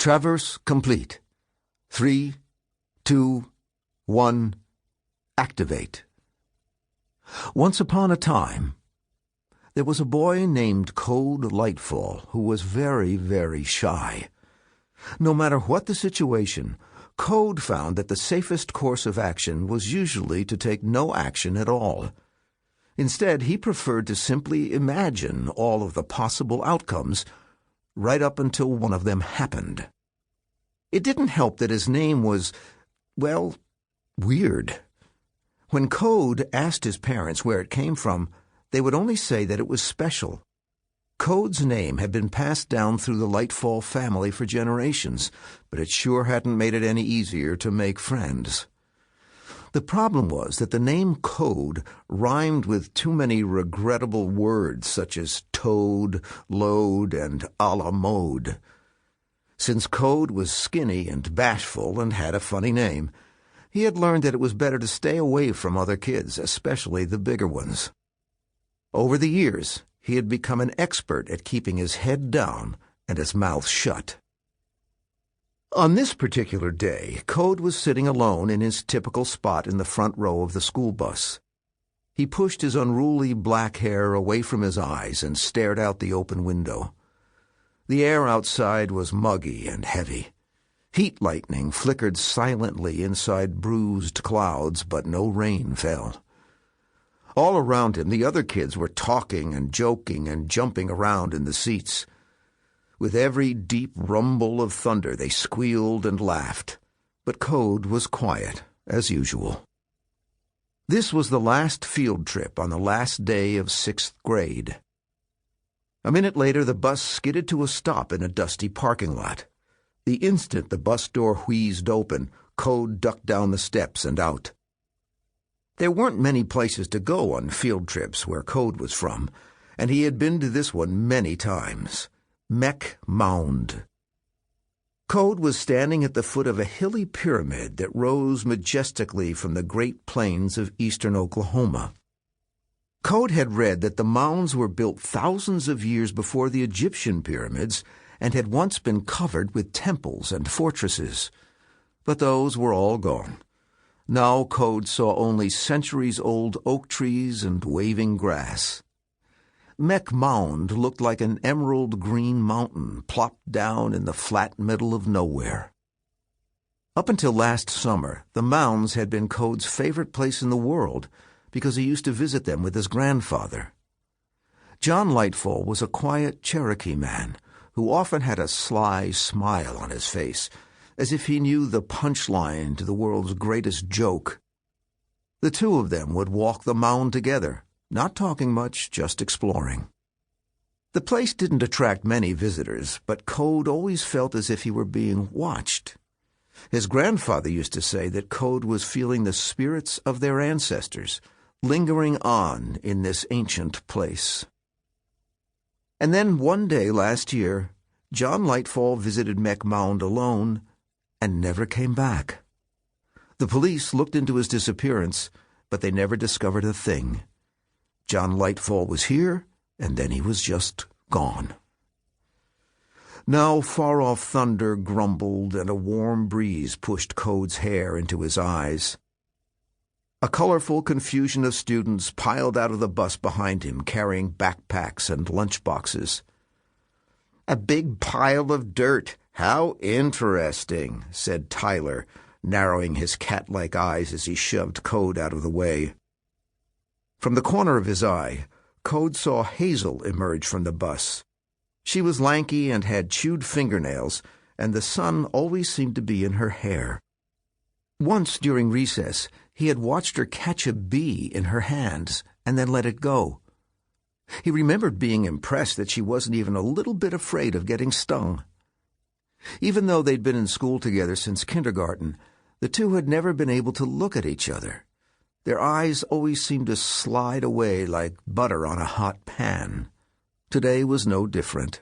Traverse complete. 3, 2, 1, activate. Once upon a time, there was a boy named Code Lightfall who was very, very shy. No matter what the situation, Code found that the safest course of action was usually to take no action at all. Instead, he preferred to simply imagine all of the possible outcomes right up until one of them happened. It didn't help that his name was, well, weird. When Code asked his parents where it came from, they would only say that it was special. Code's name had been passed down through the Lightfall family for generations, but it sure hadn't made it any easier to make friends. The problem was that the name Code rhymed with too many regrettable words such as toad, load, and a la mode. Since Code was skinny and bashful and had a funny name, he had learned that it was better to stay away from other kids, especially the bigger ones. Over the years, he had become an expert at keeping his head down and his mouth shut. On this particular day, Code was sitting alone in his typical spot in the front row of the school bus. He pushed his unruly black hair away from his eyes and stared out the open window. The air outside was muggy and heavy. Heat lightning flickered silently inside bruised clouds, but no rain fell. All around him, the other kids were talking and joking and jumping around in the seats. With every deep rumble of thunder, they squealed and laughed. But Code was quiet, as usual. This was the last field trip on the last day of 6th grade. A minute later, the bus skidded to a stop in a dusty parking lot. The instant the bus door wheezed open, Code ducked down the steps and out. There weren't many places to go on field trips where Code was from, and he had been to this one many times. Mech Mound. Code was standing at the foot of a hilly pyramid that rose majestically from the Great Plains of eastern Oklahoma. Code had read that the mounds were built thousands of years before the Egyptian pyramids and had once been covered with temples and fortresses. But those were all gone. Now Code saw only centuries-old oak trees and waving grass. Mech Mound looked like an emerald green mountain plopped down in the flat middle of nowhere. Up until last summer, the mounds had been Code's favorite place in the world because he used to visit them with his grandfather. John Lightfall was a quiet Cherokee man who often had a sly smile on his face, as if he knew the punchline to the world's greatest joke. The two of them would walk the mound together, not talking much, just exploring. The place didn't attract many visitors, but Code always felt as if he were being watched. His grandfather used to say that Code was feeling the spirits of their ancestors, lingering on in this ancient place. And then one day last year, John Lightfall visited Mech Mound alone and never came back. The police looked into his disappearance, but they never discovered a thing. John Lightfall was here, and then he was just gone. Now far-off thunder grumbled, and a warm breeze pushed Code's hair into his eyes. A colorful confusion of students piled out of the bus behind him, carrying backpacks and lunchboxes. "A big pile of dirt. How interesting," said Tyler, narrowing his cat-like eyes as he shoved Code out of the way. From the corner of his eye, Code saw Hazel emerge from the bus. She was lanky and had chewed fingernails, and the sun always seemed to be in her hair. Once during recess, he had watched her catch a bee in her hands and then let it go. He remembered being impressed that she wasn't even a little bit afraid of getting stung. Even though they'd been in school together since kindergarten, the two had never been able to look at each other. Their eyes always seemed to slide away like butter on a hot pan. Today was no different.